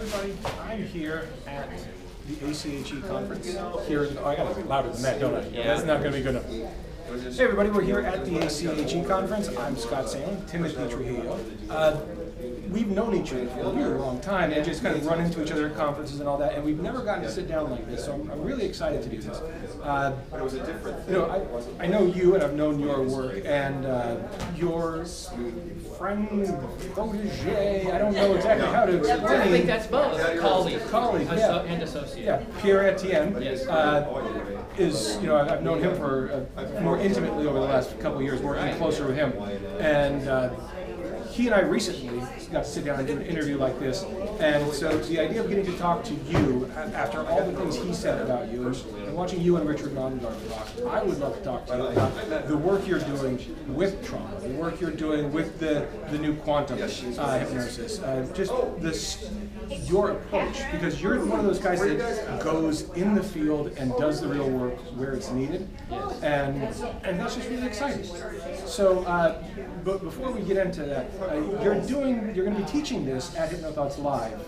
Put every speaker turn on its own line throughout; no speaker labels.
everybody. I'm here at the ACHE conference. Here, oh, I got to be louder than that, don't I? Yeah. That's not going to be good enough. Hey everybody, we're here at the ACHE conference. I'm Scott Sandland, Timothy Trujillo. We've known each other for a really long time and just kind of run into each other at conferences and all that, and we've never gotten to sit down like this, so I'm really excited to do this. I know you and I've known your work, and your friend, protege, I don't know exactly how to explain.
I think that's both. Colleague,
yeah.
And associate.
Yeah, Pierre Etienne.
Yes.
Is, I've known him for more intimately over the last couple of years, working closer with him. And he and I recently got to sit down and do an interview like this. And so the idea of getting to talk to you, after all the things he said about you, and watching you and Richard Nongard talk, I would love to talk to you about the work you're doing with trauma, the work you're doing with the new quantum hypnosis, just your approach, because you're one of those guys that goes in the field and does the real work where it's needed, and that's just really exciting. So, but before we get into that, you're going to be teaching this at HypnoThoughts Live.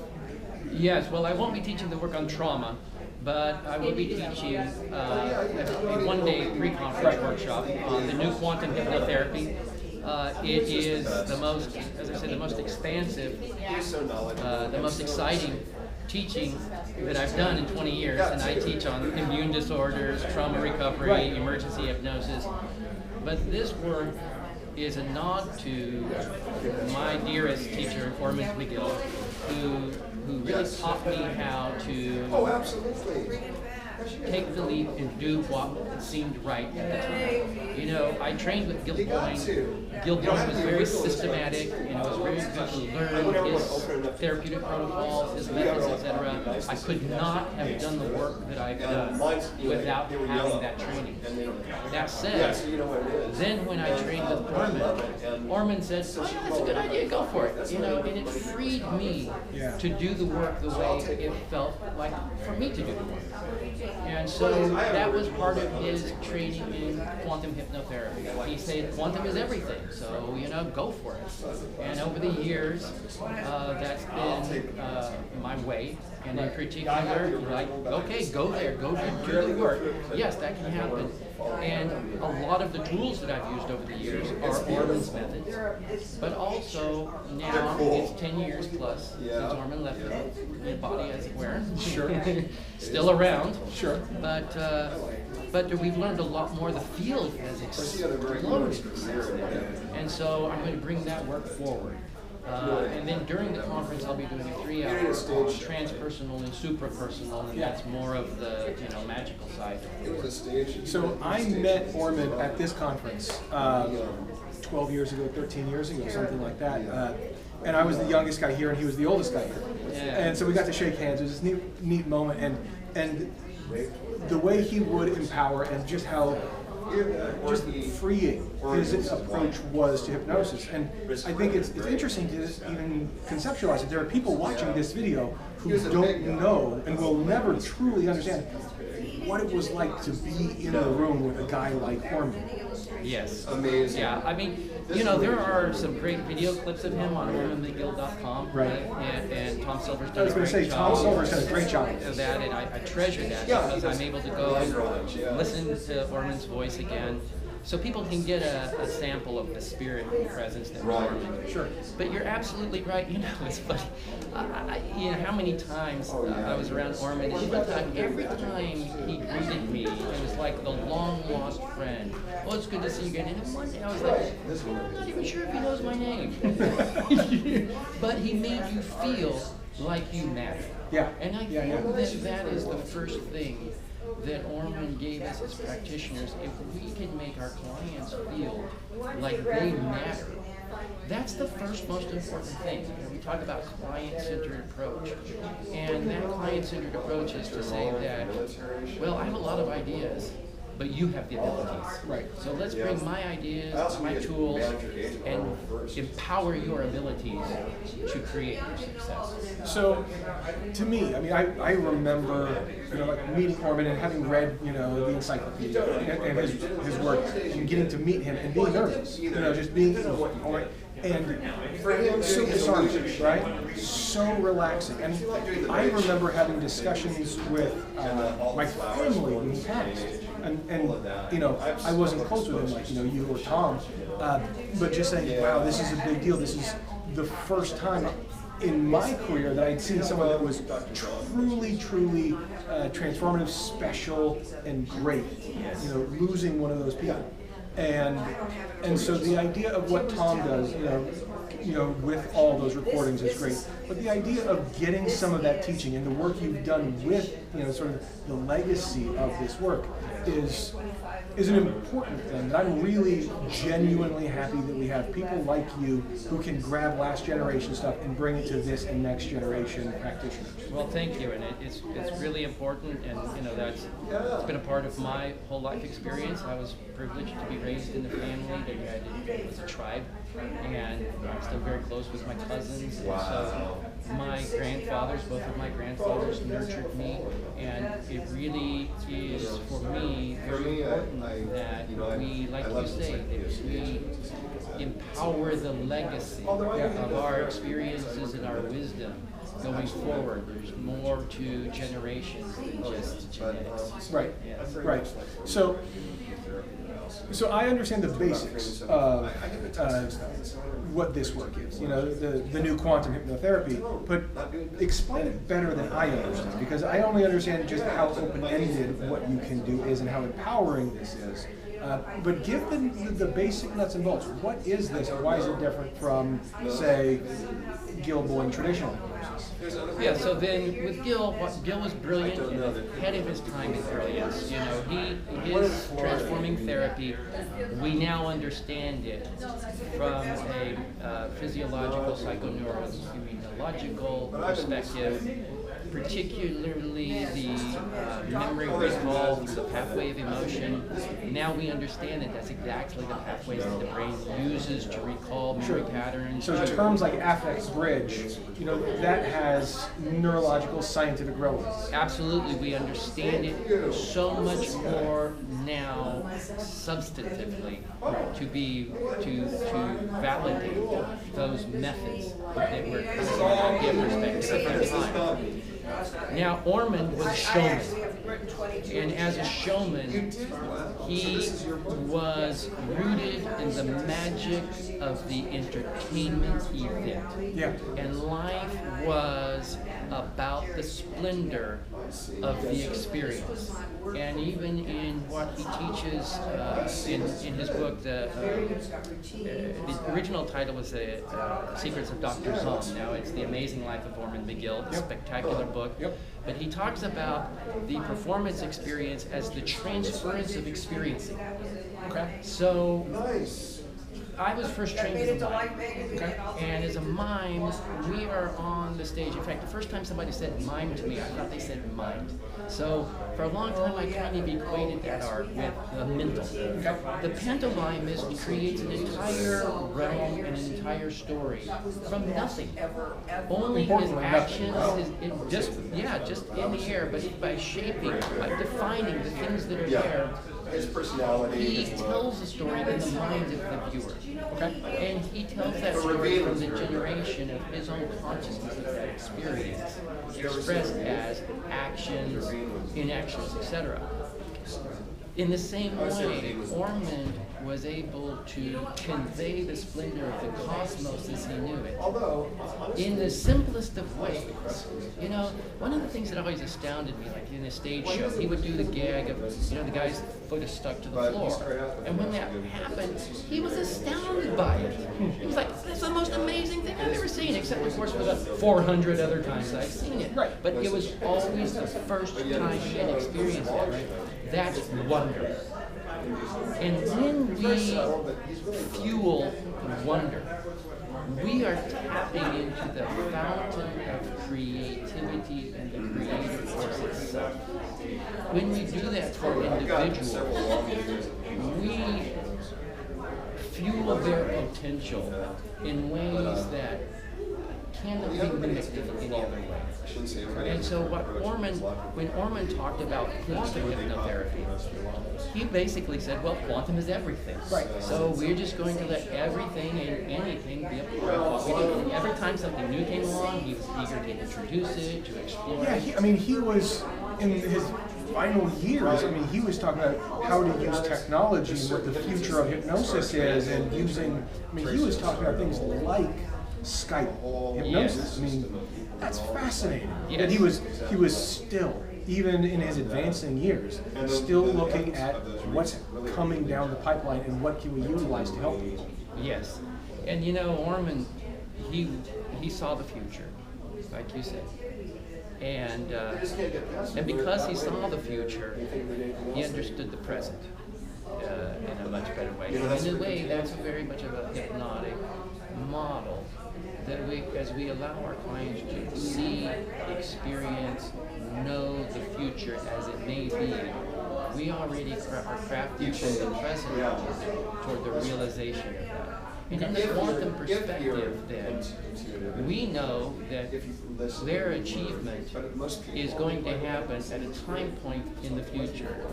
Yes, well, I won't be teaching the work on trauma, but I will be teaching a one-day pre-conference workshop on the new quantum hypnotherapy. It is the most, as I said, the most expansive, the most exciting teaching that I've done in 20 years, and I teach on immune disorders, trauma recovery, emergency hypnosis. But this work is a nod to my dearest teacher, Ormond McGill, who really taught me how to take the leap and do what seemed right at the time. I trained with Gil Boyne. Gil Boyne was very systematic, was very good to learn his therapeutic protocols, his methods, etc. I could not have done the work that I've done without having that training. That said, then when I trained with Ormond said, oh, that's a good idea, go for it. And it freed me to do the work the way it felt like for me to do the work. And so that was part of his training in quantum hypnotherapy. He said quantum is everything, so go for it. And over the years, that's been my way. And in particular, like, okay, go there, go do the work. Yes, that can happen. And a lot of the tools that I've used over the years are Ormond's methods. But also, now it's 10 years plus since Ormond left the body, as it were.
Sure.
Still around.
Sure.
But we've learned a lot more. The field has exploded. And so I'm going to bring that work forward. And then during the conference, I'll be doing a 3-hour on transpersonal and suprapersonal, and that's more of the magical side.
So I met Ormond at this conference 12 years ago, 13 years ago, something like that. And I was the youngest guy here, and he was the oldest guy here.
Yeah.
And so we got to shake hands. It was this neat moment, and the way he would empower, and just how just freeing his approach was to hypnosis. And I think it's interesting to even conceptualize it. There are people watching this video who don't know and will never truly understand what it was like to be in the room with a guy like Ormond.
Yes. Amazing. Yeah, I mean, there are some great video clips of him on ormondmcgill.com.
Right.
And Tom Silver's done
I was going to say, Tom Silver's done a great job
of that, and I treasure that because I'm able to go and listen to Ormond's voice again. So people can get a sample of the spirit and presence that was Ormond.
Sure.
But you're absolutely right. It's funny. How many times I was around Ormond, and every time he greeted me, it was like the long-lost friend. Oh, it's good to see you again. And one day I was like, I'm not even sure if he knows my name. But he made you feel like you matter.
Yeah.
And I think that is the first thing that Ormond gave us as practitioners. If we can make our clients feel like they matter, that's the first most important thing. We talk about client-centered approach, and that client-centered approach is to say that, well, I have a lot of ideas, but you have the abilities.
Right.
So let's bring my ideas, my tools, and empower your abilities to create your success.
So, to me, I mean, I remember, like meeting Orman and having read, the encyclopedia and his work, and getting to meet him and being nervous, just being, all right, and so disarming, right? So relaxing. And I remember having discussions with my family when he passed. And I wasn't close with him like, you or Tom, but just saying, wow, this is a big deal. This is the first time in my career that I'd seen someone that was truly transformative, special, and great. Losing one of those people. And so the idea of what Tom does, with all those recordings is great. But the idea of getting some of that teaching and the work you've done with, sort of the legacy of this work is an important thing. And I'm really genuinely happy that we have people like you who can grab last generation stuff and bring it to this and next generation practitioners.
Well, thank you, and it's really important, and it's been a part of my whole life experience. I was privileged to be raised in a family that was a tribe, and I'm still very close with my cousins.
Wow.
And so my grandfathers, both of my grandfathers, nurtured me, and it really is for me very important that we, like you say, that we empower the legacy of our experiences and our wisdom going forward. There's more to generations than just genetics.
Right,
Yes.
right. So I understand the basics of what this work is, the new quantum hypnotherapy, but explain it better than I understand, because I only understand just how open-ended what you can do is and how empowering this is. But give the basic nuts and bolts. What is this, and why is it different from, say, Gilboa traditional hypnosis?
Yeah, so then with Gil was brilliant and ahead of his time in brilliance. His transforming therapy, we now understand it from a physiological, psychoneuroimmunological perspective, particularly the memory recall through the pathway of emotion. Now we understand that that's exactly the pathways that the brain uses to recall memory patterns.
So terms like affect bridge, that has neurological scientific relevance.
Absolutely, we understand it so much more now substantively to validate those methods that were from a perspective at the time. Now, Orman was a showman, and as a showman, he was rooted in the magic of the entertainment event.
Yeah.
And life was about the splendor of the experience. And even in what he teaches in his book, the original title was The Secrets of Dr. Zom. Now it's The Amazing Life of Orman McGill, a spectacular book.
Yep.
But he talks about the performance experience as the transference of experiencing.
Okay.
So I was first trained as a mime. Okay. And as a mime, we are on the stage. In fact, the first time somebody said mime to me, I thought they said mimed. So for a long time, I kind of equated that art with the mental. The pantomimist creates an entire realm and an entire story from nothing. Only his actions, just in the air, but by shaping, by defining the things that are there.
His personality.
He tells a story in the mind of the viewer.
Okay.
And he tells that story from the generation of his own consciousness of that experience, expressed as actions, inactions, etc. In the same way, Orman was able to convey the splendor of the cosmos as he knew it in the simplest of ways. One of the things that always astounded me, like in a stage show, he would do the gag of, the guy's foot is stuck to the floor. And when that happened, he was astounded by it. He was like, that's the most amazing thing I've ever seen, except of course for the 400 other times I've seen it.
Right.
But it was always the first time he had experienced it, right? That's wonder. And when we fuel wonder, we are tapping into the fountain of creativity and the creative forces itself. When we do that for individuals, we fuel their potential in ways that cannot be mimicked in any other way. And so when Orman talked about quantum hypnotherapy, he basically said, well, quantum is everything.
Right.
So we're just going to let everything and anything be a part of what we do. And every time something new came along, he was eager to introduce it, to explore
Yeah,
it.
he was in his final years. I mean, he was talking about how to use technology and what the future of hypnosis is, and using. I mean, he was talking about things like Skype hypnosis. I mean, that's fascinating.
Yes.
And he was still, even in his advancing years, still looking at what's coming down the pipeline and what can we utilize to help people.
Yes. And Orman, he saw the future, like you said. And because he saw the future, he understood the present in a much better way. In a way, that's very much of a hypnotic model that as we allow our clients to see, experience, know the future as it may be, we already are crafting from the present toward the realization of that. And in the quantum perspective, then, we know that their achievement is going to happen at a time point in the future,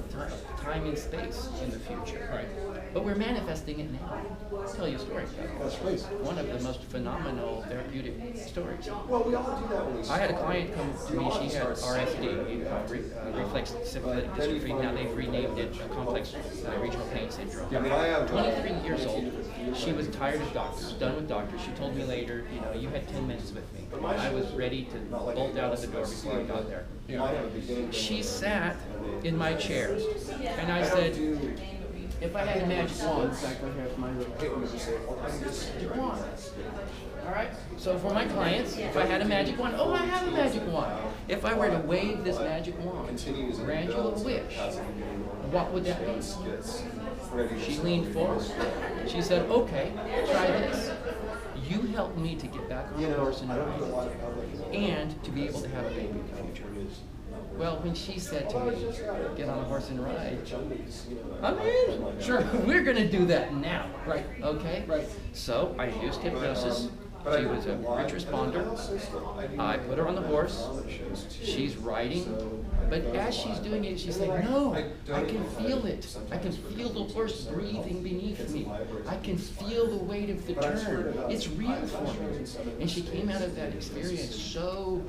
time and space in the future.
Right.
But we're manifesting it now. I'll tell you a story about it.
Please.
One of the most phenomenal therapeutic stories.
Well, we all do that when we
I had a client come to me, she had RSD, reflex sympathetic dystrophy. Now they've renamed it complex regional pain syndrome.
I mean, I have
23 years old. She was tired of doctors, done with doctors. She told me later, you had 10 minutes with me. I was ready to bolt out of the door before I got there. She sat in my chair, and I said, if I had a magic wand, exactly here's my little magic wand. All right. So for my clients, if I had a magic wand, I have a magic wand. If I were to wave this magic wand, grant you a wish, what would that be? She leaned forward. She said, "Okay, try this. You help me to get back on the horse and ride, and to be able to have a baby in the future." Well, when she said to me, "Get on a horse and ride," I'm in. Sure, we're going to do that now.
Right.
Okay?
Right.
So I used hypnosis. She was a rich responder. I put her on the horse. She's riding. But as she's doing it, she's saying, "No, I can feel it. I can feel the horse breathing beneath me. I can feel the weight of the turn. It's real for me." And she came out of that experience so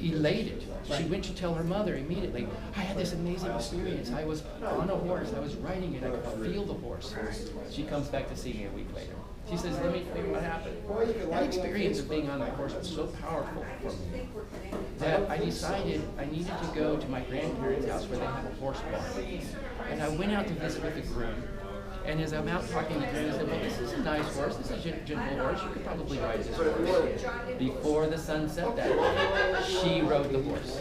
elated. She went to tell her mother immediately, "I had this amazing experience. I was on a horse. I was riding it. I could feel the horse." She comes back to see me a week later. She says, "Let me tell you what happened. That experience of being on the horse was so powerful for me that I decided I needed to go to my grandparents' house where they have a horse barn. And I went out to visit with the groom. And as I'm out talking to the groom, I said, "Well, this is a nice horse. This is a gentle horse. You could probably ride this horse." Before the sun set that day, she rode the horse.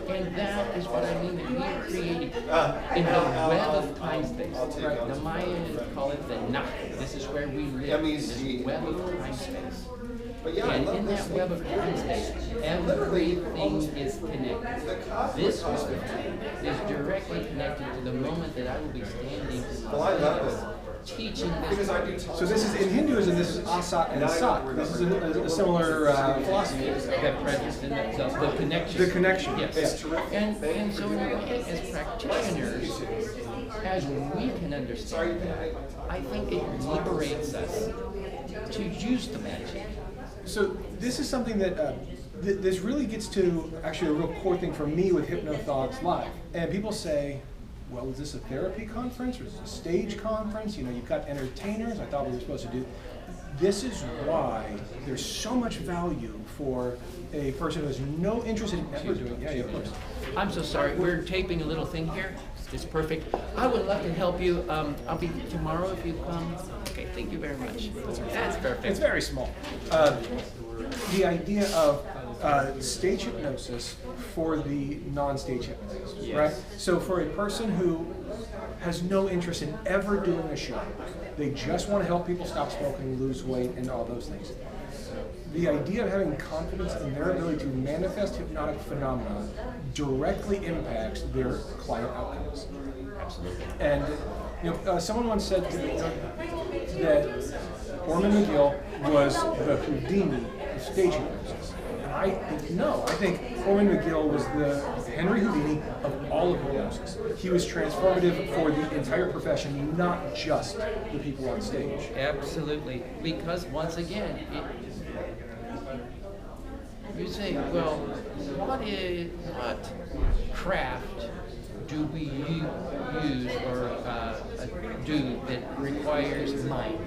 And that is what I mean that we are creating in the web of time-space. Right. The Mayans call it the Nak. This is where we live, this web of time-space. And in that web of time-space, everything is connected. This web is directly connected to the moment that I will be standing teaching this.
So this is, in Hinduism, this is asat and sat. This is a similar philosophy.
That presence and the connection.
The connection.
Yes. And so in a way, as practitioners, as we can understand that, I think it liberates us to use the magic.
So this is something that this really gets to actually a real core thing for me with HypnoThoughts Live. And people say, well, is this a therapy conference or is this a stage conference? You've got entertainers. I thought we were supposed to do. This is why there's so much value for a person who has no interest in ever doing it. Yeah, of course.
I'm so sorry. We're taping a little thing here. It's perfect. I would love to help you. I'll be tomorrow if you come. Okay, thank you very much. That's perfect.
It's very small. The idea of stage hypnosis for the non-stage hypnotist,
Yes.
right? So for a person who has no interest in ever doing a show, they just want to help people stop smoking, lose weight, and all those things. the idea of having confidence in their ability to manifest hypnotic phenomena directly impacts their client outcomes.
Absolutely.
And someone once said to me that Orman McGill was the Houdini of stage hypnosis. And I think no. I think Orman McGill was the Henry Houdini of all of hypnosis. He was transformative for the entire profession, not just the people on stage.
Absolutely. Because once again, you say, well, what craft do we use or do that requires mind?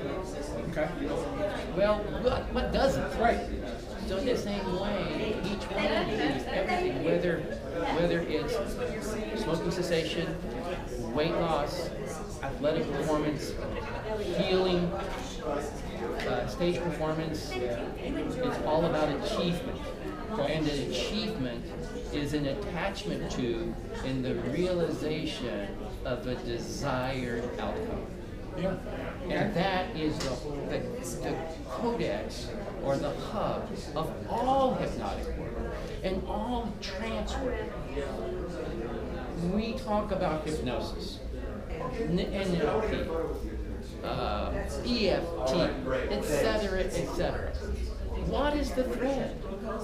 Okay.
Well, what doesn't?
Right.
So in the same way, each one of these, everything, whether it's smoking cessation, weight loss, athletic performance, healing, stage performance, it's all about achievement. And an achievement is an attachment to and the realization of a desired outcome.
Yeah.
And that is the codex or the hub of all hypnotic work and all trance work. We talk about hypnosis, NLP, EFT, etc., etc. What is the thread?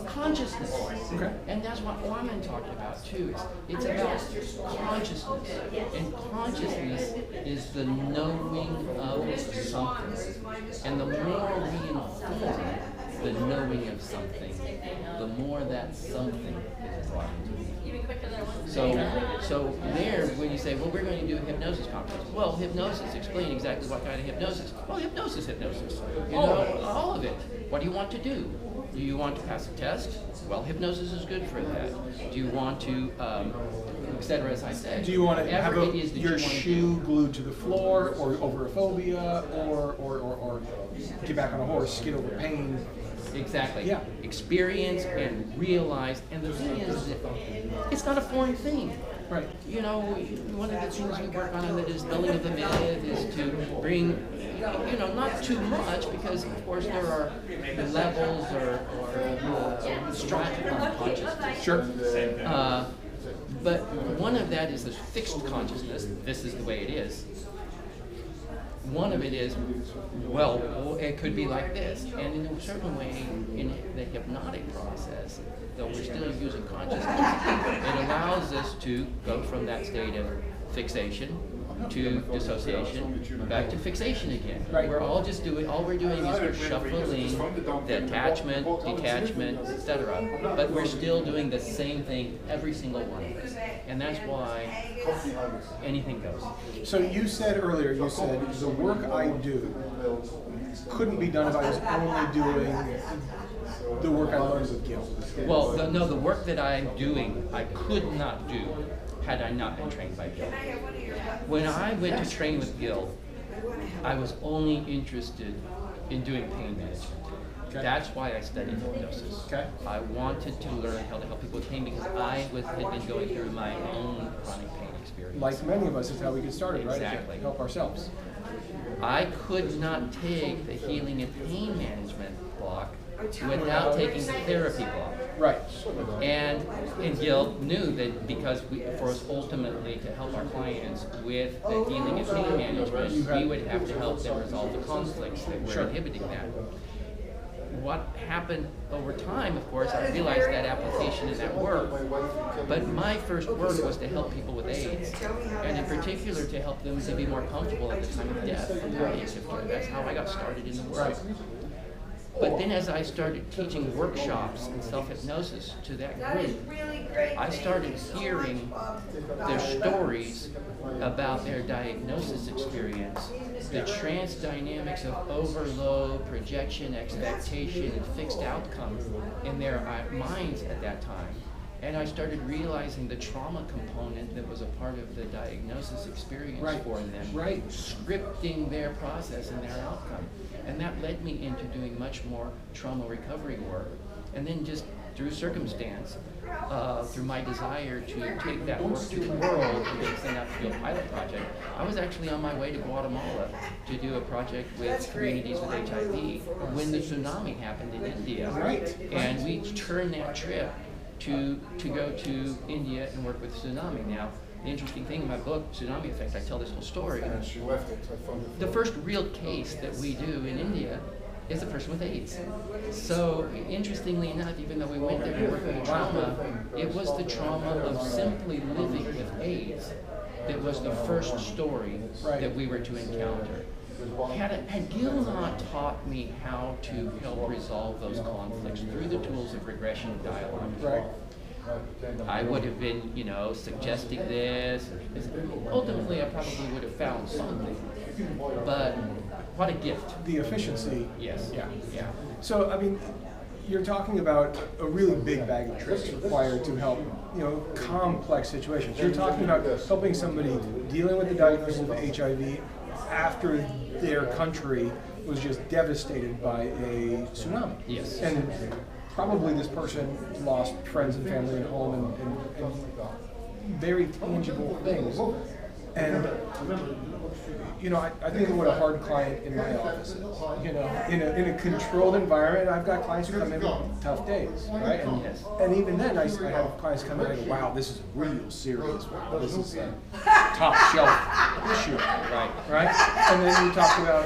Consciousness.
Okay.
And that's what Orman talked about too. It's about consciousness. And consciousness is the knowing of something. And the more we inform the knowing of something, the more that something is brought into being. So there, when you say, well, we're going to do a hypnosis conference. Well, hypnosis, explain exactly what kind of hypnosis. Well, hypnosis. You know, all of it. What do you want to do? Do you want to pass a test? Well, hypnosis is good for that. Do you want to, etc., as I said.
Do you want to have
your
shoe glued to the floor, or over a phobia, or get back on a horse, get over pain?
Exactly.
Yeah.
Experience and realize. And the thing is, that it's not a foreign thing.
Right.
You know, one of the things we work on in the dispelling of the myth is to bring, not too much, because of course there are levels or strata of consciousness.
Sure.
But one of that is the fixed consciousness. This is the way it is. One of it is, well, it could be like this. And in a certain way, in the hypnotic process, though we're still using consciousness, it allows us to go from that state of fixation to dissociation, back to fixation again.
Right.
All we're doing is we're shuffling the attachment, detachment, etc. But we're still doing the same thing, every single one of us. And that's why anything goes.
So you said earlier, the work I do couldn't be done if I was only doing the work I learned with Gil.
Well, the work that I'm doing, I could not do had I not been trained by Gil. When I went to train with Gil, I was only interested in doing pain management. Okay. That's why I studied hypnosis.
Okay.
I wanted to learn how to help people with pain because I had been going through my own chronic pain experience.
Like many of us, is how we get started, right?
Exactly.
To help ourselves.
I could not take the healing and pain management block without taking the therapy block.
Right.
And Gil knew that because for us ultimately to help our clients with the healing and pain management, we would have to help them resolve the conflicts that were inhibiting that. What happened over time, of course, I realized that application in that work, but my first work was to help people with AIDS, and in particular to help them to be more comfortable at the time of death. That's how I got started in the work. But then as I started teaching workshops in self-hypnosis to that group, I started hearing their stories about their diagnosis experience, the trance dynamics of overload, projection, expectation, and fixed outcome in their minds at that time. And I started realizing the trauma component that was a part of the diagnosis experience for them, scripting their process and their outcome. And that led me into doing much more trauma recovery work. And then just through circumstance, through my desire to take that work to the world and get sent out to do a pilot project, I was actually on my way to Guatemala to do a project with communities with HIV when the tsunami happened in India.
Right.
And we turned that trip to go to India and work with tsunami. Now, the interesting thing in my book, Tsunami Effect, I tell this whole story. The first real case that we do in India is a person with AIDS. So, interestingly enough, even though we went there to work with trauma, it was the trauma of simply living with AIDS that was the first story that we were to encounter. Had Gil not taught me how to help resolve those conflicts through the tools of regression and dialogue, I would have been, suggesting this. Ultimately, I probably would have found something. But what a gift.
The efficiency.
Yes.
Yeah. So, I mean, you're talking about a really big bag of tricks required to help, complex situations. You're talking about helping somebody dealing with the diagnosis of HIV after their country was just devastated by a tsunami.
Yes.
And probably this person lost friends and family and home and very tangible things. And I think of what a hard client in my office is. In a controlled environment, I've got clients who come in with tough days, right? And even then, I have clients come in and go, wow, this is real serious. Wow, this is a top shelf issue, right? And then you talk about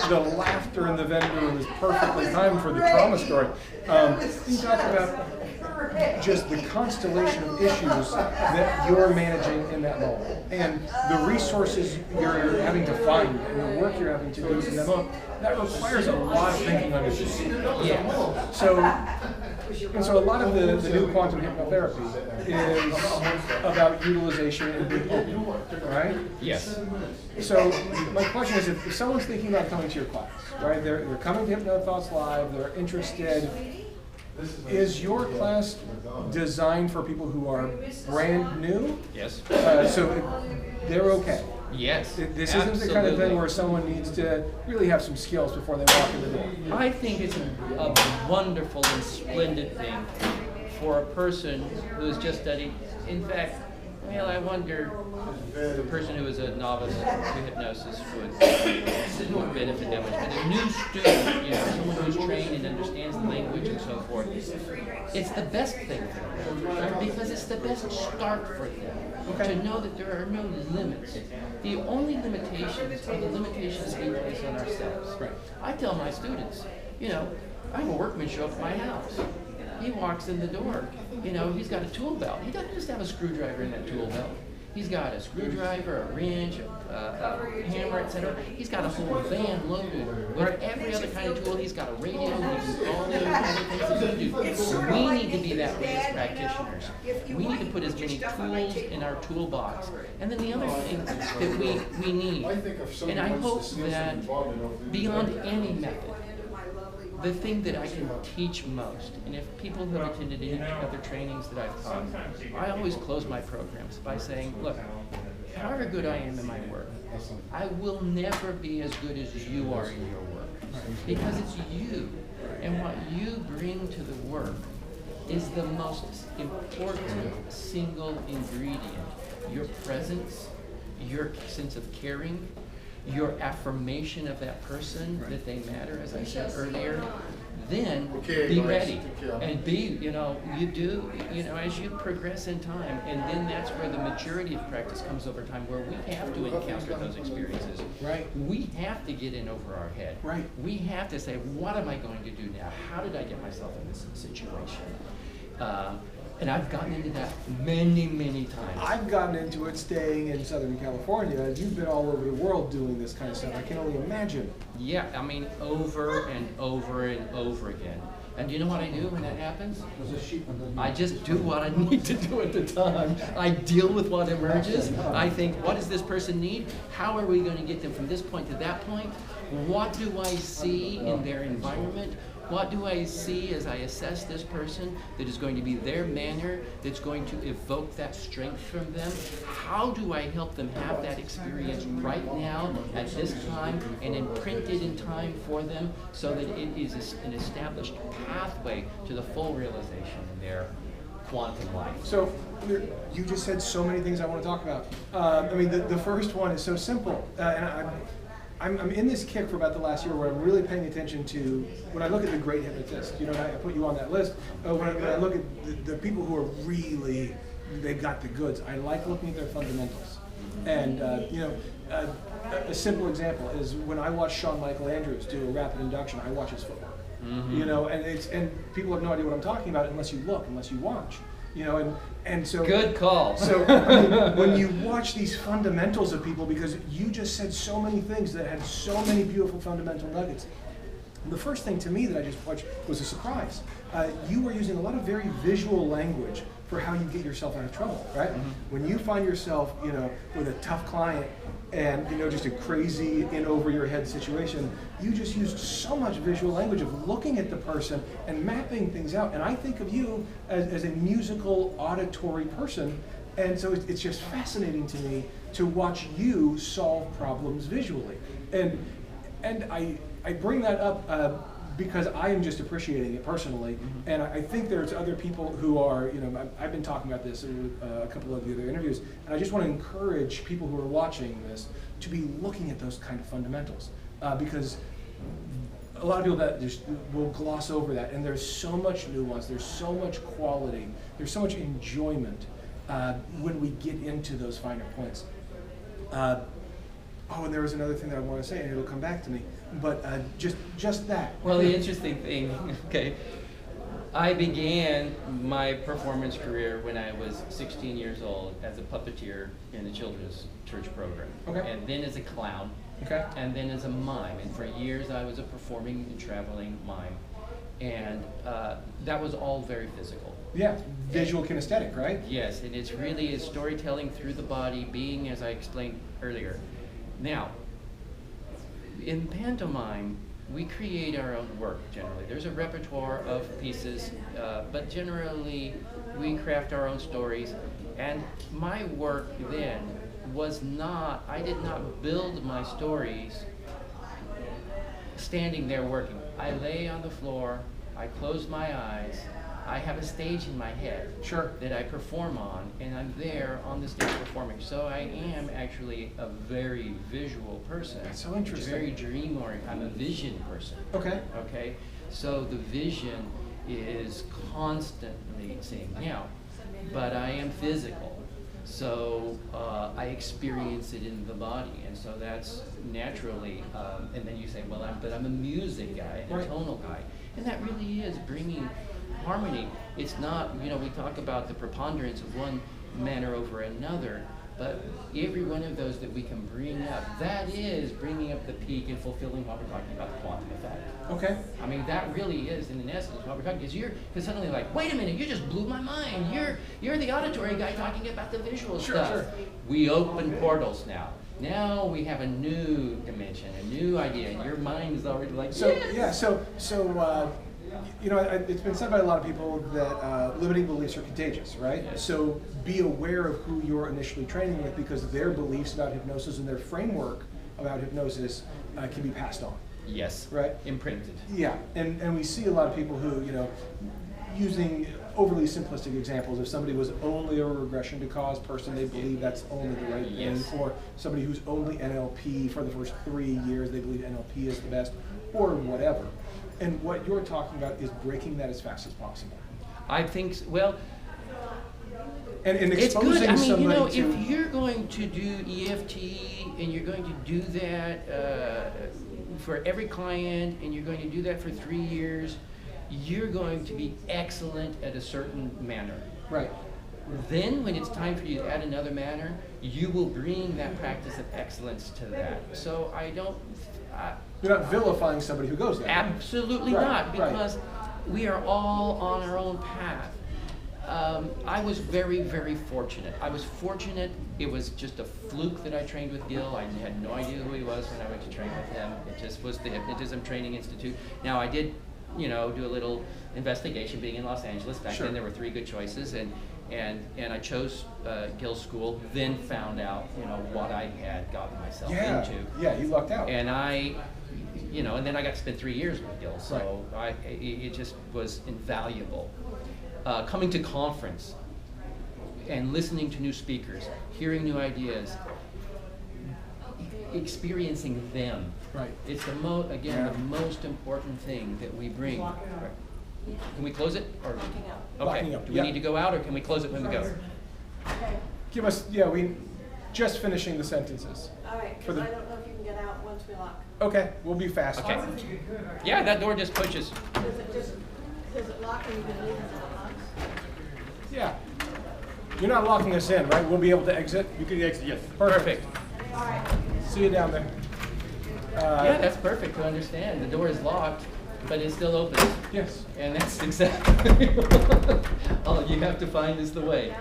the laughter in the vendor room is perfectly timed for the trauma story. You talk about just the constellation of issues that you're managing in that moment, and the resources you're having to find, and the work you're having to do in that moment, that requires a lot of thinking on your feet.
Yeah.
So a lot of the new quantum hypnotherapy is about utilization and being open, right?
Yes.
So my question is, if someone's thinking about coming to your class, right? They're coming to HypnoThoughts Live, they're interested. Is your class designed for people who are brand new?
Yes.
So they're okay?
Yes.
This isn't the kind of thing where someone needs to really have some skills before they walk in the door.
I think it's a wonderful and splendid thing for a person who's just studied. In fact, I wonder if the person who is a novice to hypnosis would benefit that much. But a new student, someone who's trained and understands the language and so forth, it's the best thing for them, right? Because it's the best start for them to know that there are no limits. The only limitations are the limitations we place on ourselves.
Right.
I tell my students, I have a workman show up at my house. He walks in the door, he's got a tool belt. He doesn't just have a screwdriver in that tool belt. He's got a screwdriver, a wrench, a hammer, etc. He's got a whole van loaded with every other kind of tool. He's got a radio, he can call the other things he can do. We need to be that way as practitioners. We need to put as many tools in our toolbox. And then the other thing that we need, and I hope that beyond any method, the thing that I can teach most, and if people who have attended any other trainings that I've taught, I always close my programs by saying, look, however good I am in my work, I will never be as good as you are in your work. Because it's you, and what you bring to the work is the most important single ingredient. Your presence, your sense of caring, your affirmation of that person, that they matter, as I said earlier, then be ready. And you do, as you progress in time, and then that's where the maturity of practice comes over time, where we have to encounter those experiences.
Right.
We have to get in over our head.
Right.
We have to say, what am I going to do now? How did I get myself in this situation? And I've gotten into that many, many times.
I've gotten into it staying in Southern California. You've been all over the world doing this kind of stuff. I can only imagine.
Yeah, over and over and over again. And do you know what I do when that happens? I just do what I need to do at the time. I deal with what emerges. I think, what does this person need? How are we going to get them from this point to that point? What do I see in their environment? What do I see as I assess this person that is going to be their manner, that's going to evoke that strength from them? How do I help them have that experience right now, at this time, and imprint it in time for them so that it is an established pathway to the full realization in quantum life.
So you just said so many things I want to talk about. I mean, the first one is so simple, and I'm in this kick for about the last year where I'm really paying attention to, when I look at the great hypnotists, you know, I put you on that list, when I look at the people who are really, they've got the goods, I like looking at their fundamentals. And, you know, a simple example is when I watch Shawn Michael Andrews do a rapid induction, I watch his footwork. Mm-hmm. You know, and people have no idea what I'm talking about unless you look, unless you watch. You know, and so
good call.
So I mean, when you watch these fundamentals of people, because you just said so many things that had so many beautiful fundamental nuggets. The first thing to me that I just watched was a surprise. You were using a lot of very visual language for how you get yourself out of trouble, right? Mm-hmm. When you find yourself, you know, with a tough client and, you know, just a crazy in over your head situation, you just used so much visual language of looking at the person and mapping things out. And I think of you as a musical auditory person. And so it's just fascinating to me to watch you solve problems visually. And I bring that up because I am just appreciating it personally, mm-hmm. and I think there's other people who are, you know, I've been talking about this in a couple of the other interviews, and I just want to encourage people who are watching this to be looking at those kind of fundamentals, because a lot of people that just will gloss over that, and there's so much nuance, there's so much quality, there's so much enjoyment when we get into those finer points. Oh, and there was another thing that I want to say, and it'll come back to me. But just that.
Well, the interesting thing, okay, I began my performance career when I was 16 years old as a puppeteer in a children's church program.
Okay.
And then as a clown.
Okay.
And then as a mime. And for years I was a performing and traveling mime. And that was all very physical.
Yeah, visual kinesthetic, right?
Yes, and it's really a storytelling through the body, being, as I explained earlier. Now, in pantomime, we create our own work generally. There's a repertoire of pieces, but generally we craft our own stories. And my work then was not, I did not build my stories standing there working. I lay on the floor, I close my eyes, I have a stage in my head
sure.
that I perform on, and I'm there on the stage performing. So I am actually a very visual person.
That's so interesting.
Very dream-oriented. I'm a vision person.
Okay.
Okay. So the vision is constantly seeing now, but I am physical. So I experience it in the body, and so that's naturally. And then you say, well, I'm a music guy and a tonal guy, and that really is bringing harmony. It's not, you know, we talk about the preponderance of one manner over another, but every one of those that we can bring up, that is bringing up the peak and fulfilling what we're talking about, the quantum effect.
Okay.
I mean, that really is, in essence, what we're talking, because suddenly like, wait a minute, you just blew my mind. You're the auditory guy talking about the visual stuff. Sure. We open portals now. Now we have a new dimension, a new idea, and your mind is already like,
so,
yes.
Yeah, so you know, it's been said by a lot of people that limiting beliefs are contagious, right?
Yes.
So be aware of who you're initially training with, because their beliefs about hypnosis and their framework about hypnosis can be passed on.
Yes.
Right?
Imprinted.
Yeah, and we see a lot of people who, you know, using overly simplistic examples. If somebody was only a regression to cause person, they believe that's only the right thing. Or somebody who's only NLP for the first 3 years, they believe NLP is the best, or whatever. And what you're talking about is breaking that as fast as possible.
I think, well,
and
it's
exposing
good. I mean, you know,
to,
if you're going to do EFT and you're going to do that for every client and you're going to do that for 3 years, you're going to be excellent at a certain manner.
Right.
Then when it's time for you to add another manner, you will bring that practice of excellence to that. So I don't...
You're not vilifying somebody who goes there.
Absolutely not, because we are all on our own path. I was very, very fortunate. I was fortunate. It was just a fluke that I trained with Gil. I had no idea who he was when I went to train with him. It just was the Hypnotism Training Institute. Now I did, you know, do a little investigation being in Los Angeles. Back then there were 3 good choices, and I chose Gil's school, then found out, you know, what I had gotten myself into.
Yeah, you lucked out.
And I, you know, and then I got to spend 3 years with Gil, so it just was invaluable. coming to conference and listening to new speakers, hearing new ideas, experiencing them.
Right.
It's the most important thing that we bring. Right. Can we close it? Or
Locking
okay.
up,
Do we need to go out, or can we close it when we go?
Give us, we just finishing the sentences.
All right, because I don't know if you can get out once we lock.
Okay, we'll be fast.
Okay. Yeah, that door just pushes.
Does it lock and you can leave until it locks?
Yeah. You're not locking us in, right? We'll be able to exit?
You can exit, yes.
Perfect.
All right.
See you down there.
Yeah, that's perfect to understand. The door is locked, but it still opens.
Yes.
And that's exactly all you have to find is the way.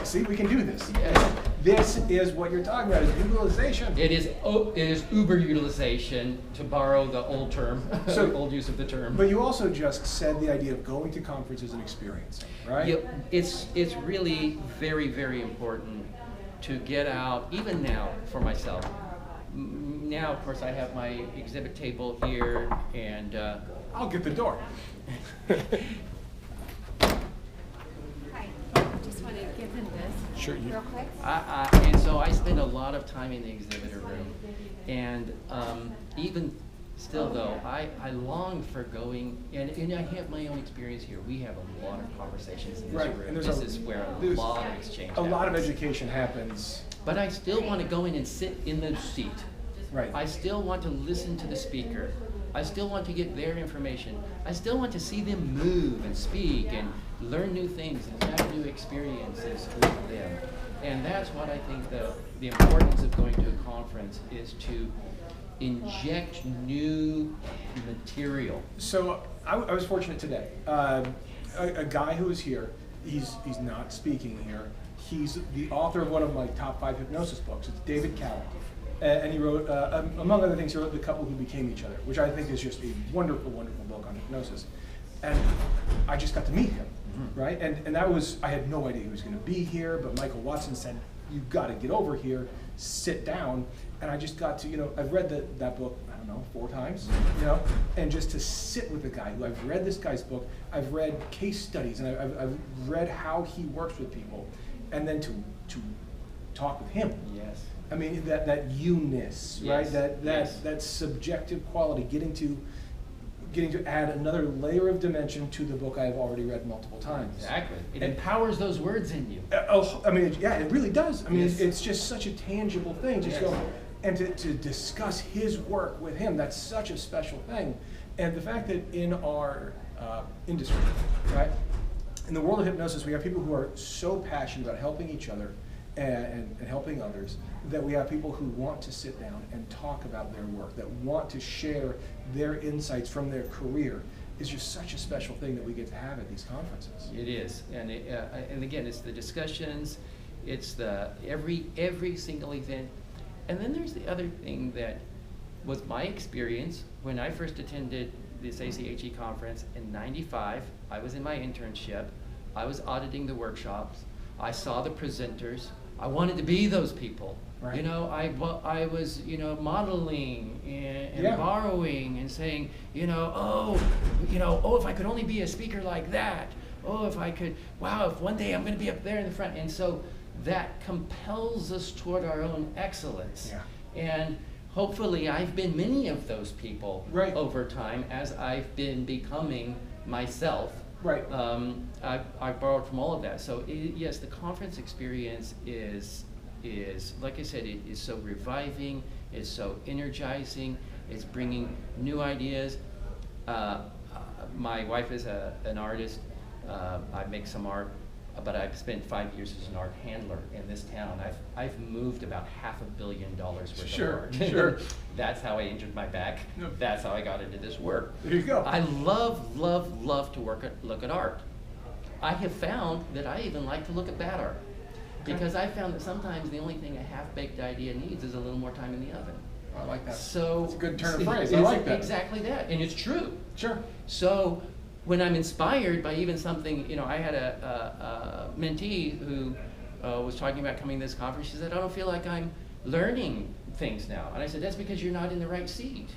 See, we can do this.
Yes.
This is what you're talking about, is utilization.
It is Uber utilization, to borrow the old term,
So-
old use of the term.
But you also just said the idea of going to conferences and experiencing, right?
Yep, it's really very, very important to get out, even now for myself. Now, of course, I have my exhibit table here, and
I'll get the door.
Hi, just want to give him this
Sure.
real quick.
and so I spend a lot of time in the exhibitor room, and even still though, I long for going, and I have my own experience here. We have a lot of conversations in this
Right,
room.
and
This is where a
there's
lot of exchange
a lot of
happens.
education happens.
But I still want to go in and sit in the seat.
Right.
I still want to listen to the speaker. I still want to get their information. I still want to see them move and speak and learn new things and have new experiences with them. And that's what I think the importance of going to a conference is, to inject new material.
So I was fortunate today. A guy who was here, he's not speaking here. He's the author of one of my top 5 hypnosis books. It's David Cowell. And he wrote, among other things, he wrote The Couple Who Became Each Other, which I think is just a wonderful, wonderful book on hypnosis. And I just got to meet him, right? And that was, I had no idea he was going to be here, but Michael Watson said, you've got to get over here, sit down. And I just got to, I've read that book, I don't know, 4 times, and just to sit with a guy who, I've read this guy's book, I've read case studies, and I've read how he works with people, and then to talk with him.
Yes.
I mean, that you-ness, right?
Yes.
That subjective quality, getting to add another layer of dimension to the book I have already read multiple times.
Exactly. It empowers those words in you.
It really does. I mean,
Yes.
it's just such a tangible thing. Just
Yes.
go and to discuss his work with him. That's such a special thing. And the fact that in our industry, right, in the world of hypnosis, we have people who are so passionate about helping each other and helping others, that we have people who want to sit down and talk about their work, that want to share their insights from their career. Is just such a special thing that we get to have at these conferences.
It is, and again, it's the discussions, it's the every single event, and then there's the other thing that was my experience when I first attended this ACHE conference in '95. I was in my internship. I was auditing the workshops. I saw the presenters. I wanted to be those people.
Right.
I was, modeling and
Yeah.
borrowing and saying, if I could only be a speaker like that. Oh, if I could, wow, if one day I'm going to be up there in the front. And so that compels us toward our own excellence.
Yeah.
And hopefully I've been many of those people
Right.
over time as I've been becoming myself.
Right.
I borrowed from all of that. So yes, the conference experience is, like I said, it is so reviving, it's so energizing, it's bringing new ideas. My wife is an artist. I make some art, but I've spent 5 years as an art handler in this town. I've moved about $500 million worth
Sure,
of art.
sure.
That's how I injured my back.
Yep.
That's how I got into this work.
There you go.
I love to look at art. I have found that I even like to look at bad art, because I found that sometimes the only thing a half-baked idea needs is a little more time in the oven.
I like that.
So
It's a good turn of phrase. I
it's
like that.
Exactly that, and it's true.
Sure.
So when I'm inspired by even something, I had a mentee who was talking about coming to this conference. She said, I don't feel like I'm learning things now. And I said, that's because you're not in the right seat.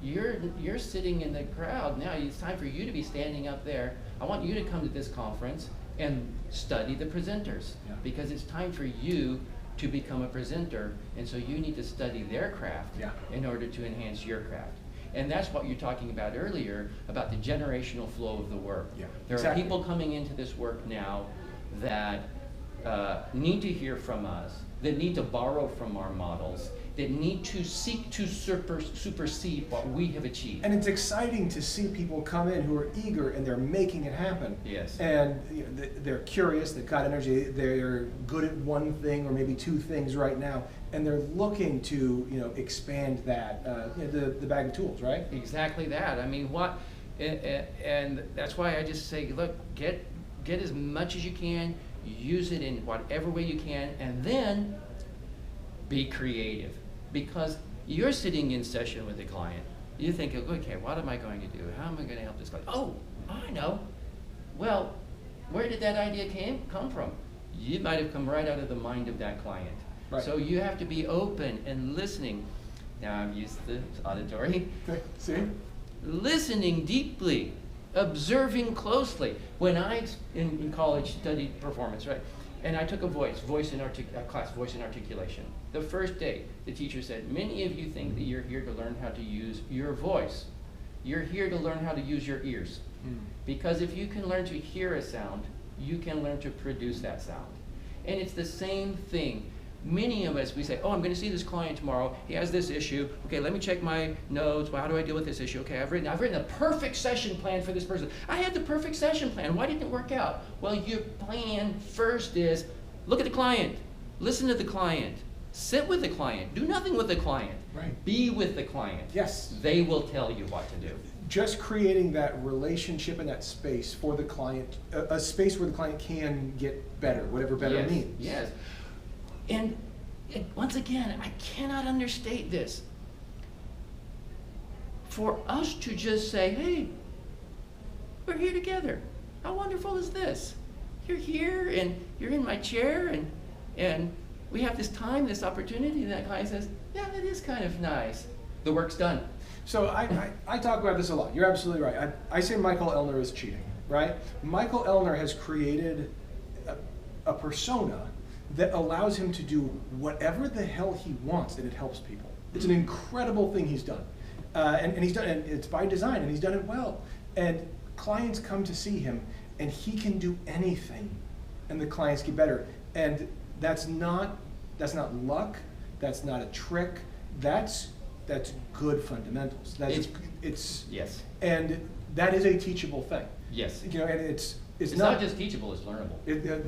you're sitting in the crowd now. It's time for you to be standing up there. I want you to come to this conference and study the presenters, because it's time for you to become a presenter, and so you need to study their craft in order to enhance your craft. And that's what you're talking about earlier, about the generational flow of the work. There are people coming into this work now that need to hear from us, that need to borrow from our models, that need to seek to supersede what we have achieved.
And it's exciting to see people come in who are eager and they're making it happen.
Yes.
And they're curious, they've got energy, they're good at one thing or maybe two things right now, and they're looking to expand that, the bag of tools, right?
Exactly that. I mean, and that's why I just say, look, get as much as you can, use it in whatever way you can, and then be creative. Because you're sitting in session with a client, you think, okay, what am I going to do? How am I going to help this client? Oh, I know. Well, where did that idea come from? You might have come right out of the mind of that client. Right. So you have to be open and listening. Now I've used the auditory.
See?
Listening deeply, observing closely. When I, in college, studied performance, right? And I took a class, voice and articulation. The first day, the teacher said, many of you think that you're here to learn how to use your voice. You're here to learn how to use your ears. Because if you can learn to hear a sound, you can learn to produce that sound. And it's the same thing. Many of us, we say, oh, I'm going to see this client tomorrow. He has this issue. Okay, let me check my notes. Well, how do I deal with this issue? Okay, I've written a perfect session plan for this person. I had the perfect session plan. Why didn't it work out? Well, your plan first is look at the client. Listen to the client. Sit with the client. Do nothing with the client.
Right.
Be with the client.
Yes.
They will tell you what to do.
Just creating that relationship and that space for the client, a space where the client can get better, whatever better means.
Yes. And once again, I cannot understate this. For us to just say, hey, we're here together. How wonderful is this? You're here and you're in my chair and we have this time, this opportunity, and that client says, yeah, that is kind of nice. The work's done.
So I talk about this a lot. You're absolutely right. I say Michael Ellner is cheating, right? Michael Ellner has created a persona that allows him to do whatever the hell he wants, and it helps people. It's an incredible thing he's done. And he's done it, it's by design, and he's done it well. And clients come to see him, and he can do anything, and the clients get better. And that's not luck, that's not a trick, that's good fundamentals. It's
yes.
And that is a teachable thing.
Yes.
And it's
not just teachable, it's learnable.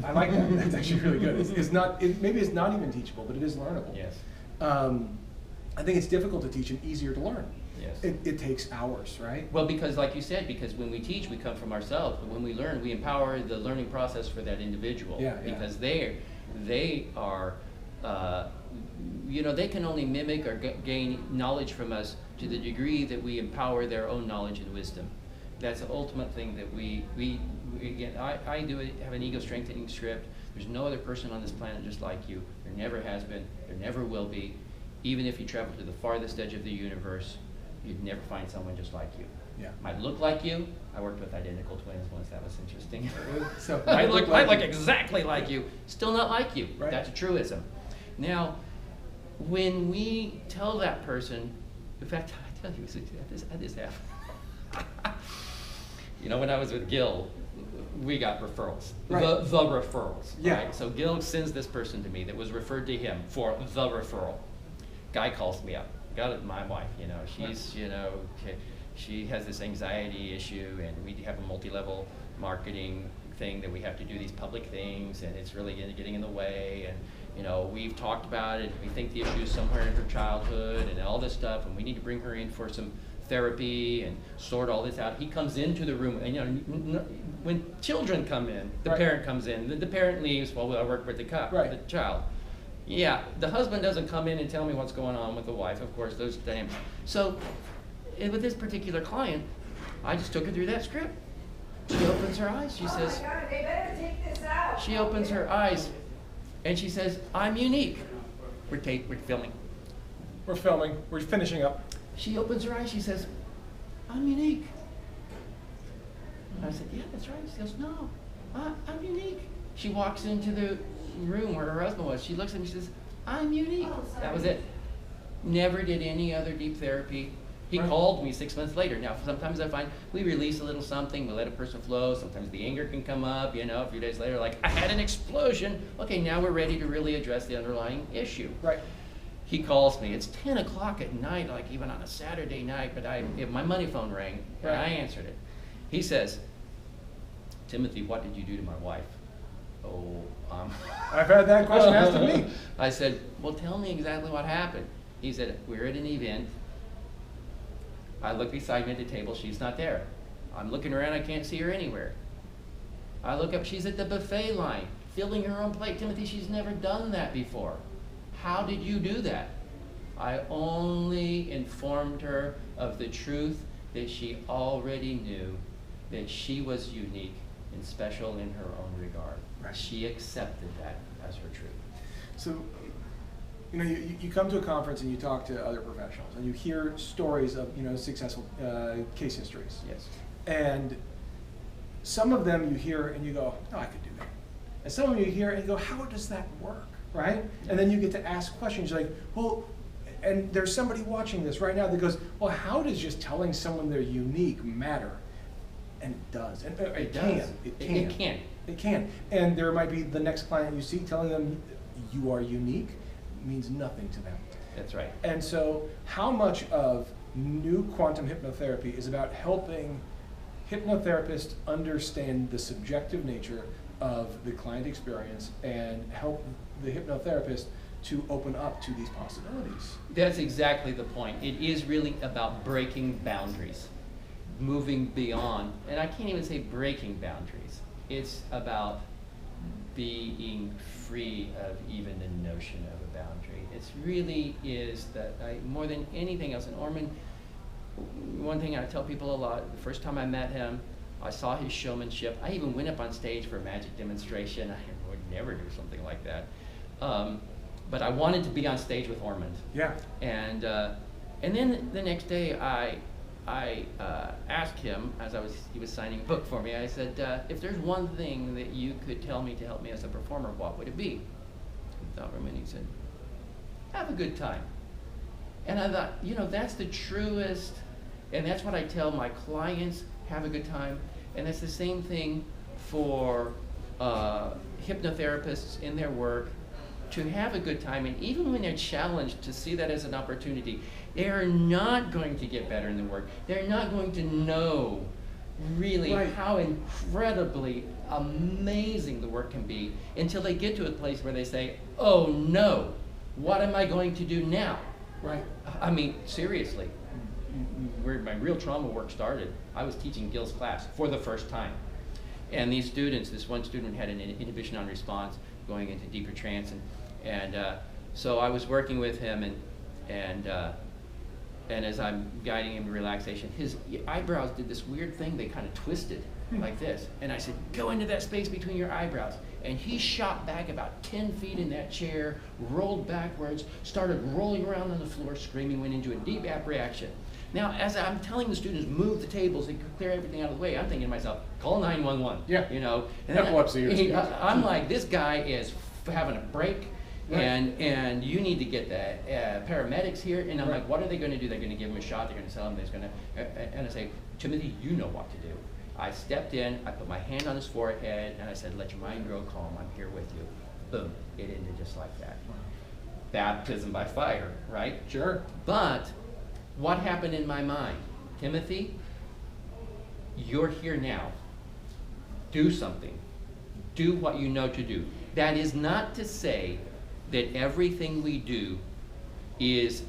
I like that. That's actually really good. Maybe it's not even teachable, but it is learnable.
Yes.
I think it's difficult to teach and easier to learn.
Yes.
It takes hours, right?
Well, because like you said, because when we teach, we come from ourselves, but when we learn, we empower the learning process for that individual.
Yeah.
Because they are, they can only mimic or gain knowledge from us to the degree that we empower their own knowledge and wisdom. That's the ultimate thing that again, I have an ego strengthening script. There's no other person on this planet just like you. There never has been, there never will be. Even if you travel to the farthest edge of the universe, you'd never find someone just like you.
Yeah.
Might look like you. I worked with identical twins once, that was interesting.
So
might look exactly like you, still not like you.
Right.
That's a truism. Now, when we tell that person, in fact, I tell you, this happened. When I was with Gil, we got referrals,
right.
the referrals.
Yeah.
Right? So Gil sends this person to me that was referred to him for the referral. Guy calls me up. Got it, my wife. She's she has this anxiety issue, and we have a multi-level marketing thing that we have to do these public things, and it's really getting in the way. And we've talked about it. We think the issue is somewhere in her childhood and all this stuff, and we need to bring her in for some therapy and sort all this out. He comes into the room, and when children come in, the
right.
parent comes in, the parent leaves. Well, I work with the child. Yeah, the husband doesn't come in and tell me what's going on with the wife. Of course, those things. So, with this particular client, I just took her through that script. She opens her eyes. She says,
"Oh my God, they better take this out."
She opens her eyes, and she says, "I'm unique." We're filming.
We're filming. We're finishing up.
She opens her eyes, she says, I'm unique. And I said, yeah, that's right. She goes, no, I'm unique. She walks into the room where her husband was. She looks at me, she says, I'm unique. That was it. Never did any other deep therapy. He called me 6 months later. Now, sometimes I find we release a little something, we let a person flow. Sometimes the anger can come up, you know, a few days later, like, I had an explosion. Okay, now we're ready to really address the underlying issue.
Right.
He calls me. It's 10 o'clock at night, like even on a Saturday night, but my money phone rang, and I answered it. He says, Timothy, what did you do to my wife? Oh,
I've had that question asked of me.
I said, well, tell me exactly what happened. He said, we're at an event. I look beside me at the table, she's not there. I'm looking around, I can't see her anywhere. I look up, she's at the buffet line, filling her own plate. Timothy, she's never done that before. How did you do that? I only informed her of the truth that she already knew, that she was unique and special in her own regard.
Right.
She accepted that as her truth.
So, you know, you come to a conference and you talk to other professionals and you hear stories of, you know, successful case histories.
Yes.
And some of them you hear and you go, oh, I could do that. And some of them you hear and you go, how does that work, right? And then you get to ask questions like, well, and there's somebody watching this right now that goes, well, how does just telling someone they're unique matter? And it does. And it can.
It can.
It can. And there might be the next client you see telling them you are unique means nothing to them.
That's right.
And so how much of new quantum hypnotherapy is about helping hypnotherapists understand the subjective nature of the client experience and help the hypnotherapist to open up to these possibilities?
That's exactly the point. It is really about breaking boundaries, moving beyond, and I can't even say breaking boundaries. It's about being free of even the notion of a boundary. It really is that more than anything else, and Orman, one thing I tell people a lot, the first time I met him, I saw his showmanship. I even went up on stage for a magic demonstration. I would never do something like that. But I wanted to be on stage with Ormond.
Yeah.
And then the next day I asked him, as he was signing a book for me, I said, if there's one thing that you could tell me to help me as a performer, what would it be? He thought for a minute, he said, have a good time. And I thought, you know, that's the truest, and that's what I tell my clients, have a good time. And it's the same thing for hypnotherapists in their work, to have a good time, and even when they're challenged, to see that as an opportunity. They are not going to get better in the work. They're not going to know really how incredibly amazing the work can be until they get to a place where they say, oh no, what am I going to do now?
Right.
I mean, seriously, where my real trauma work started, I was teaching Gil's class for the first time. And these students, this one student had an inhibition on response, going into deeper trance, and so I was working with him, and as I'm guiding him to relaxation, his eyebrows did this weird thing. They kind of twisted like this, and I said, go into that space between your eyebrows. And he shot back about 10 feet in that chair, rolled backwards, started rolling around on the floor, screaming, went into a deep reaction. Now, as I'm telling the students, move the tables and clear everything out of the way, I'm thinking to myself, call 911.
Yeah.
You know, and
epilepsy.
I'm like, this guy is having a break, and you need to get the paramedics here. And I'm like, what are they going to do? They're going to give him a shot. They're going to tell him there's going to. And I say, Timothy, you know what to do. I stepped in. I put my hand on his forehead, and I said, let your mind grow calm. I'm here with you. Boom. It ended just like that. Baptism by fire, right?
Sure.
But what happened in my mind? Timothy, you're here now. Do something. Do what you know to do. That is not to say that everything we do is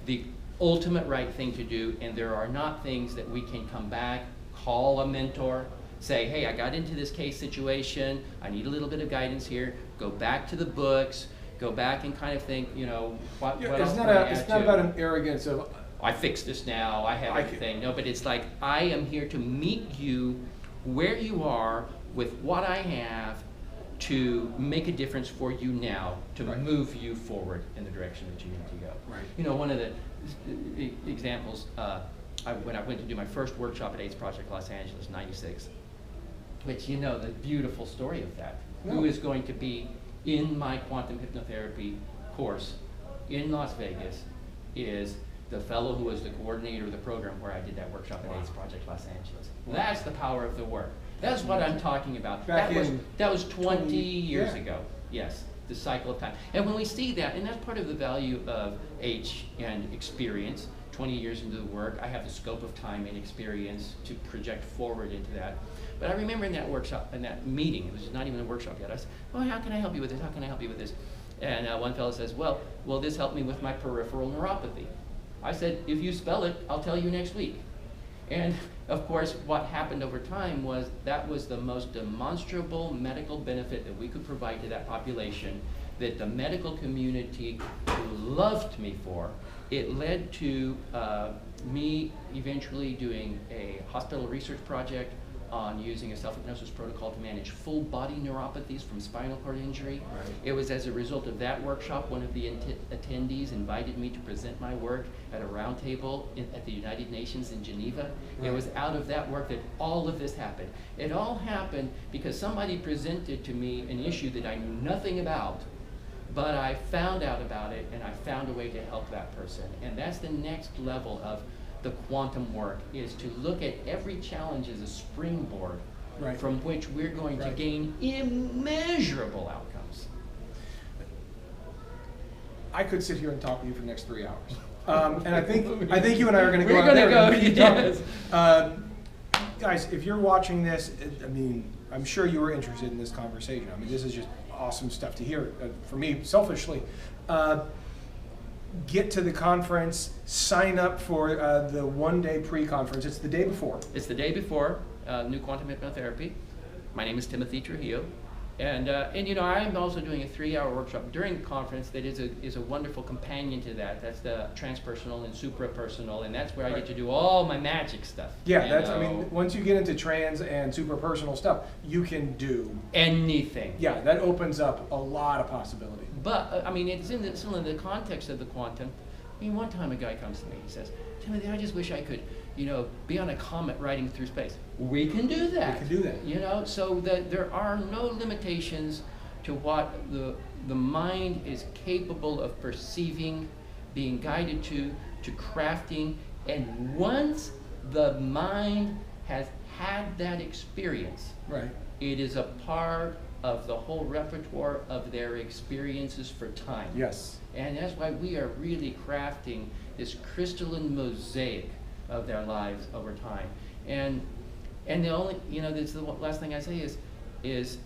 the ultimate right thing to do, and there are not things that we can come back, call a mentor, say, hey, I got into this case situation, I need a little bit of guidance here, go back to the books, go back and kind of think, you know, what else can I add
it's not
to?
about an arrogance of,
I fixed this now, I have everything. No, but it's like, I am here to meet you where you are with what I have, to make a difference for you now, to
Right.
move you forward in the direction that you need to go.
Right.
You know, one of the examples, when I went to do my first workshop at AIDS Project Los Angeles, '96, which you know the beautiful story of that.
No.
Who is going to be in my quantum hypnotherapy course in Las Vegas is the fellow who was the coordinator of the program where I did that workshop at AIDS Project Los Angeles. That's the power of the work. That's what I'm talking about.
Back
That was 20 years
yeah.
ago. Yes, the cycle of time. And when we see that, and that's part of the value of age and experience, 20 years into the work, I have the scope of time and experience to project forward into that. But I remember in that workshop, in that meeting, it was not even a workshop yet, I said, oh, how can I help you with this? How can I help you with this? And one fellow says, well, will this help me with my peripheral neuropathy? I said, if you spell it, I'll tell you next week. And of course, what happened over time was that was the most demonstrable medical benefit that we could provide to that population that the medical community loved me for. It led to me eventually doing a hospital research project on using a self-hypnosis protocol to manage full body neuropathies from spinal cord injury.
Right.
It was as a result of that workshop, one of the attendees invited me to present my work at a roundtable at the United Nations in Geneva.
Right.
It was out of that work that all of this happened. It all happened because somebody presented to me an issue that I knew nothing about, but I found out about it and I found a way to help that person. And that's the next level of the quantum work, is to look at every challenge as a springboard
Right.
from which we're going to
Right.
gain immeasurable outcomes.
I could sit here and talk to you for the next 3 hours. And I think you and I are going to go
We're
out
gonna
there
go,
and keep
yes.
talking. Guys, if you're watching this, I mean, I'm sure you were interested in this conversation. I mean, this is just awesome stuff to hear. For me, selfishly, get to the conference, sign up for the one-day pre-conference. It's the day before.
It's the day before New Quantum Hypnotherapy. My name is Timothy Trujillo. And you know, I'm also doing a 3-hour workshop during the conference that is a wonderful companion to that. That's the transpersonal and suprapersonal, and that's where I get to do all my magic stuff.
Yeah,
you
that's.
know.
I mean, once you get into trans and superpersonal stuff, you can do
Anything.
Yeah, that opens up a lot of possibility.
But I mean, it's still in the context of the quantum. I mean, one time a guy comes to me, he says, Timothy, I just wish I could, you know, be on a comet riding through space. We can do that.
We can do that.
You know, so that there are no limitations to what the mind is capable of perceiving, being guided to crafting. And once the mind has had that experience,
Right.
it is a part of the whole repertoire of their experiences for time.
Yes.
And that's why we are really crafting this crystalline mosaic of their lives over time. And the only, you know, this is the last thing I say is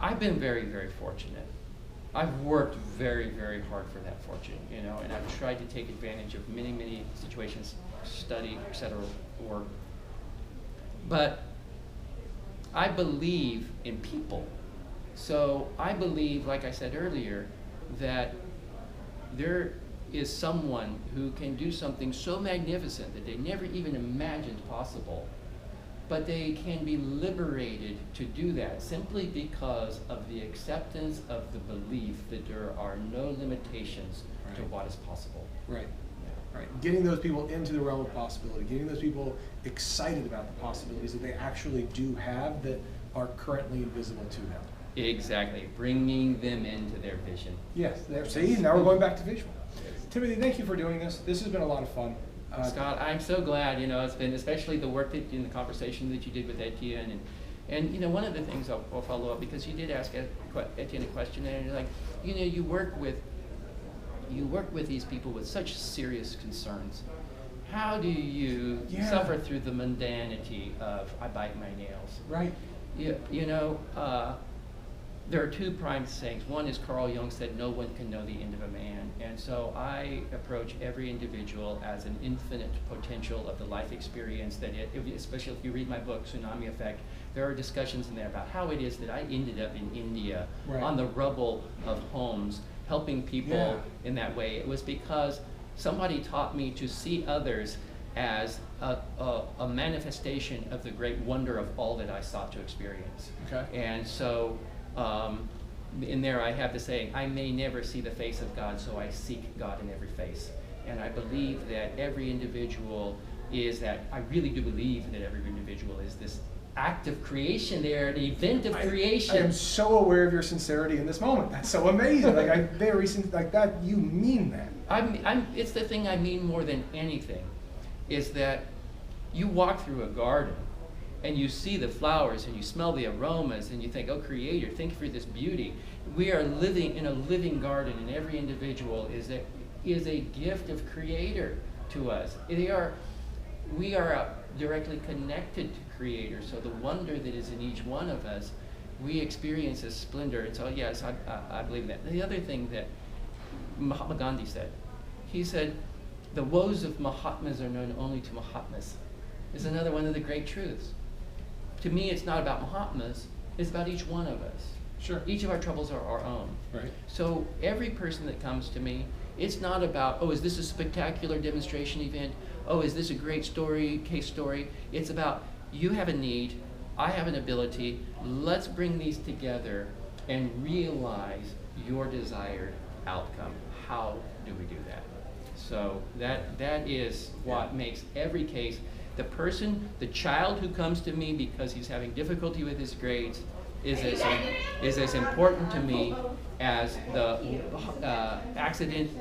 I've been very, very fortunate. I've worked very, very hard for that fortune, you know, and I've tried to take advantage of many, many situations, study, etc., work. But I believe in people. So I believe, like I said earlier, that there is someone who can do something so magnificent that they never even imagined possible, but they can be liberated to do that simply because of the acceptance of the belief that there are no limitations to
Right.
what is possible.
Right. Right. Getting those people into the realm of possibility, getting those people excited about the possibilities that they actually do have that are currently invisible to them.
Exactly, bringing them into their vision.
Yes. See, now we're going back to visual. Timothy, thank you for doing this. This has been a lot of fun.
Scott, I'm so glad, you know, it's been especially the work that in the conversation that you did with Etienne, and you know, one of the things I'll follow up, because you did ask Etienne a question, and you're like, you know, you work with these people with such serious concerns. How do you suffer through the mundanity of I bite my nails?
Right.
You know, there are two prime sayings. One is Carl Jung said, no one can know the end of a man. And so I approach every individual as an infinite potential of the life experience that especially if you read my book, Tsunami Effect, there are discussions in there about how it is that I ended up in India on the rubble of homes, helping people in that way. It was because somebody taught me to see others as a manifestation of the great wonder of all that I sought to experience.
Okay.
And so In there I have the saying, I may never see the face of God, so I seek God in every face. And I believe that every individual is that, I really do believe that every individual is this act of creation. They are an event of creation.
I am so aware of your sincerity in this moment. That's so amazing. Like like that, you mean that.
It's the thing I mean more than anything, is that you walk through a garden and you see the flowers and you smell the aromas and you think, oh Creator, thank you for this beauty. We are living in a living garden, and every individual is a gift of Creator to us. We are directly connected to Creator, so the wonder that is in each one of us, we experience as splendor. And so yes, I believe that. The other thing that Mahatma Gandhi said, he said, the woes of Mahatmas are known only to Mahatmas, is another one of the great truths. To me, it's not about Mahatmas, it's about each one of us.
Sure.
Each of our troubles are our own.
Right.
So every person that comes to me, it's not about, oh, is this a spectacular demonstration event? Oh, is this a great story, case story? It's about, you have a need, I have an ability, let's bring these together and realize your desired outcome. How do we do that? So that is what makes every case, the child who comes to me because he's having difficulty with his grades is as important to me as the accident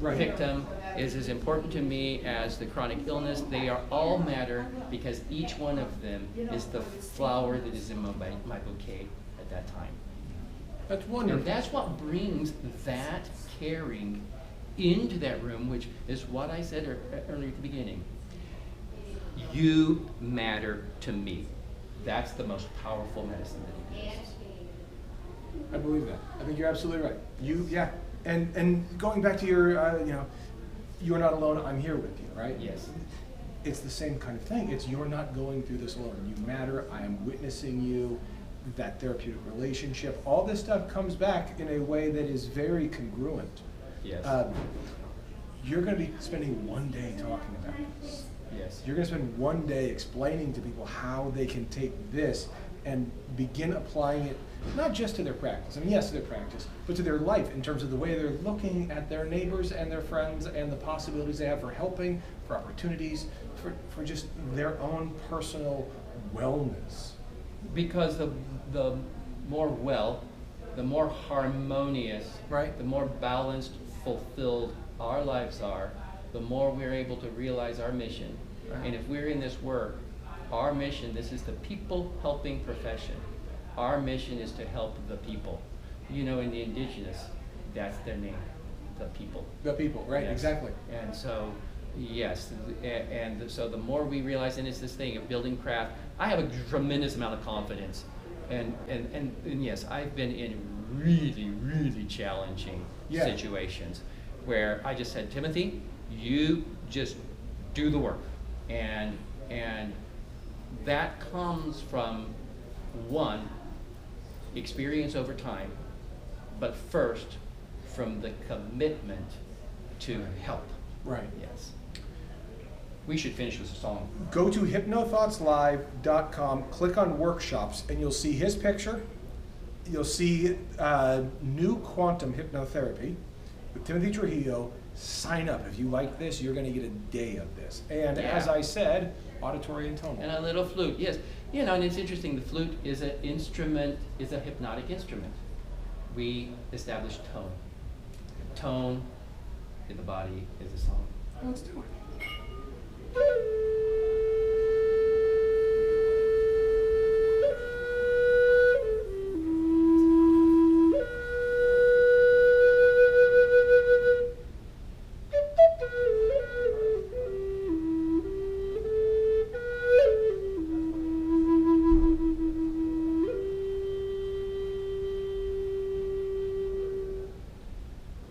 victim, is as important to me as the chronic illness. They are all matter because each one of them is the flower that is in my bouquet at that time.
That's wonderful.
And that's what brings that caring into that room, which is what I said earlier at the beginning. You matter to me. That's the most powerful medicine that exists.
I believe that. I think you're absolutely right. Yeah. And going back to your, you're not alone, I'm here with you, right?
Yes.
It's the same kind of thing. It's you're not going through this alone. You matter, I am witnessing you, that therapeutic relationship. All this stuff comes back in a way that is very congruent.
Yes.
You're going to be spending one day talking about this.
Yes.
You're going to spend one day explaining to people how they can take this and begin applying it, not just to their practice, I mean, yes, to their practice, but to their life in terms of the way they're looking at their neighbors and their friends and the possibilities they have for helping, for opportunities, for just their own personal wellness.
Because the more the more harmonious,
Right.
the more balanced, fulfilled our lives are, the more we're able to realize our mission.
Right.
And if we're in this work, our mission, this is the people helping profession. Our mission is to help the people. In the indigenous, that's their name, the people.
The people, right,
Yes.
Exactly.
And so, yes, and so the more we realize, and it's this thing of building craft, I have a tremendous amount of confidence. And yes, I've been in really, really challenging situations where I just said, Timothy, you just do the work. And that comes from, one, experience over time, but first from the commitment to help.
Right.
Yes. We should finish with a song.
Go to hypnothoughtslive.com, click on workshops, and you'll see his picture. You'll see new quantum hypnotherapy with Timothy Trujillo. Sign up. If you like this, you're going to get a day of this. And as I said, auditory and tonal.
And a little flute, yes. And it's interesting, the flute is an instrument, is a hypnotic instrument. We establish tone. Tone in the body is a song.
Let's do it.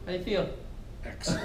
How do you feel?
Excellent.